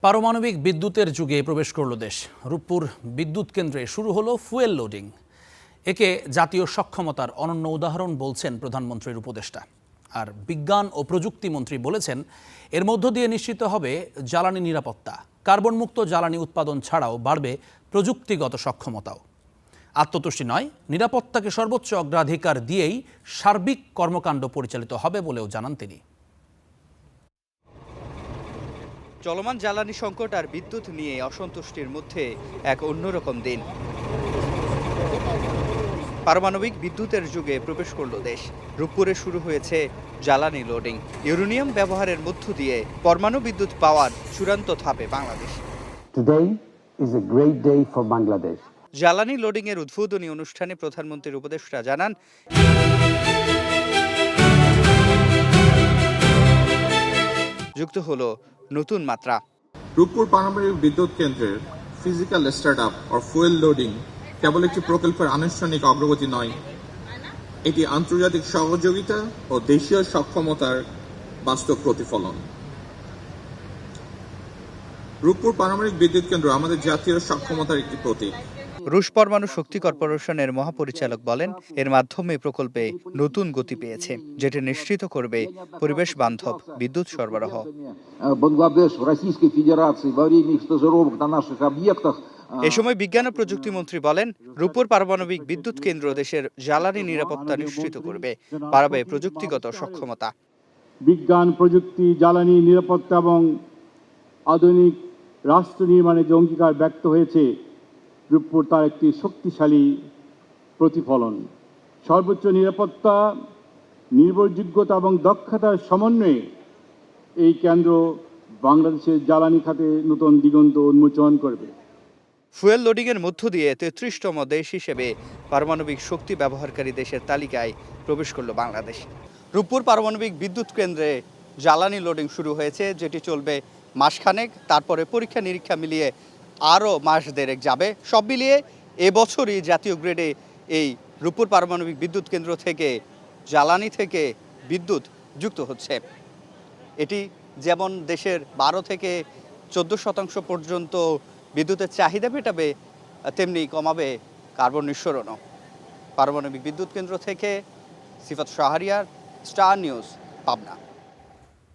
পারমাণবিক বিদ্যুতের যুগে প্রবেশ করল দেশ। রূপপুর বিদ্যুৎ কেন্দ্রে শুরু হলো ফুয়েল লোডিং। একে জাতীয় সক্ষমতার অনন্য উদাহরণ বলছেন প্রধানমন্ত্রীর উপদেষ্টা। আর বিজ্ঞান ও প্রযুক্তি মন্ত্রী বলেছেন, এর মধ্য দিয়ে নিশ্চিত হবে জ্বালানি নিরাপত্তা। কার্বনমুক্ত জ্বালানি উৎপাদন ছাড়াও বাড়বে প্রযুক্তিগত সক্ষমতাও। আত্মতুষ্টি নয়, নিরাপত্তাকে সর্বোচ্চ অগ্রাধিকার দিয়েই সার্বিক কর্মকাণ্ড পরিচালিত হবে বলেও জানান তিনি। চলমান জ্বালানি সংকট আর বিদ্যুৎ নিয়ে অসন্তুষ্টির মধ্যে এক অন্যরকম দিন। পারমাণবিক বিদ্যুতের যুগে প্রবেশ করল দেশ। রূপপুরে শুরু হয়েছে জ্বালানি লোডিং। ইউরেনিয়াম ব্যবহারের মধ্য দিয়ে পরমাণু বিদ্যুৎ পাওয়ার চূড়ান্ত ধাপে Bangladesh. Today is a great day for Bangladesh. জ্বালানি লোডিং এর উদ্বোধনী অনুষ্ঠানে প্রধানমন্ত্রীর উপদেষ্টা জানান, যুক্ত হলো নতুন মাত্রা। রূপপুর পারমাণবিক বিদ্যুৎ কেন্দ্রের ফিজিক্যাল স্টার্টআপ ও ফুয়েল লোডিং কেবল একটি প্রকল্পের আনুষ্ঠানিক অগ্রগতি নয়, এটি আন্তর্জাতিক সহযোগিতা ও দেশীয় সক্ষমতার বাস্তব প্রতিফলন। রূপপুর পারমাণবিক বিদ্যুৎ কেন্দ্র আমাদের জাতীয় সক্ষমতার একটি প্রতীক। রুশ পরমাণু শক্তি কর্পোরেশনের মহাপরিচালক বলেন, এর মাধ্যমে প্রকল্পে নতুন গতি পেয়েছে, যেটি নিশ্চিত করবে পরিবেশ বান্ধব বিদ্যুৎ সরবরাহ। এ সময় বিজ্ঞান ও প্রযুক্তি মন্ত্রী বলেন, রূপপুর পারমাণবিক বিদ্যুৎ কেন্দ্র দেশের জ্বালানি নিরাপত্তা নিশ্চিত করবে, বাড়াবে প্রযুক্তিগত সক্ষমতা। বিজ্ঞান, প্রযুক্তি, জ্বালানি নিরাপত্তা এবং আধুনিক রাষ্ট্র নির্মাণে যে অঙ্গীকার ব্যক্ত হয়েছে, রূপপুর তার একটি শক্তিশালী প্রতিফলন। সর্বোচ্চ নিরাপত্তা, নির্ভরযোগ্যতা এবং দক্ষতার সমন্বয়ে এই কেন্দ্র বাংলাদেশের জ্বালানি খাতে নতুন দিগন্ত উন্মোচন করবে। ফুয়েল লোডিং এর মধ্য দিয়ে 33তম দেশ হিসেবে পারমাণবিক শক্তি ব্যবহারকারী দেশের তালিকায় প্রবেশ করল বাংলাদেশ। রূপপুর পারমাণবিক বিদ্যুৎ কেন্দ্রে জ্বালানি লোডিং শুরু হয়েছে, যেটি চলবে মাসখানেক। তারপরে পরীক্ষা নিরীক্ষা মিলিয়ে আরও মাস দেড়েক যাবে। সব মিলিয়ে এবছরই জাতীয় গ্রেডে এই রূপপুর পারমাণবিক বিদ্যুৎ কেন্দ্র থেকে জ্বালানি থেকে বিদ্যুৎ যুক্ত হচ্ছে। এটি যেমন দেশের 12 থেকে 14% পর্যন্ত বিদ্যুতের চাহিদা মেটাবে, তেমনি কমাবে কার্বন নিঃসরণও। পারমাণবিক বিদ্যুৎ কেন্দ্র থেকে সিফাত শাহরিয়ার, স্টার নিউজ, পাবনা।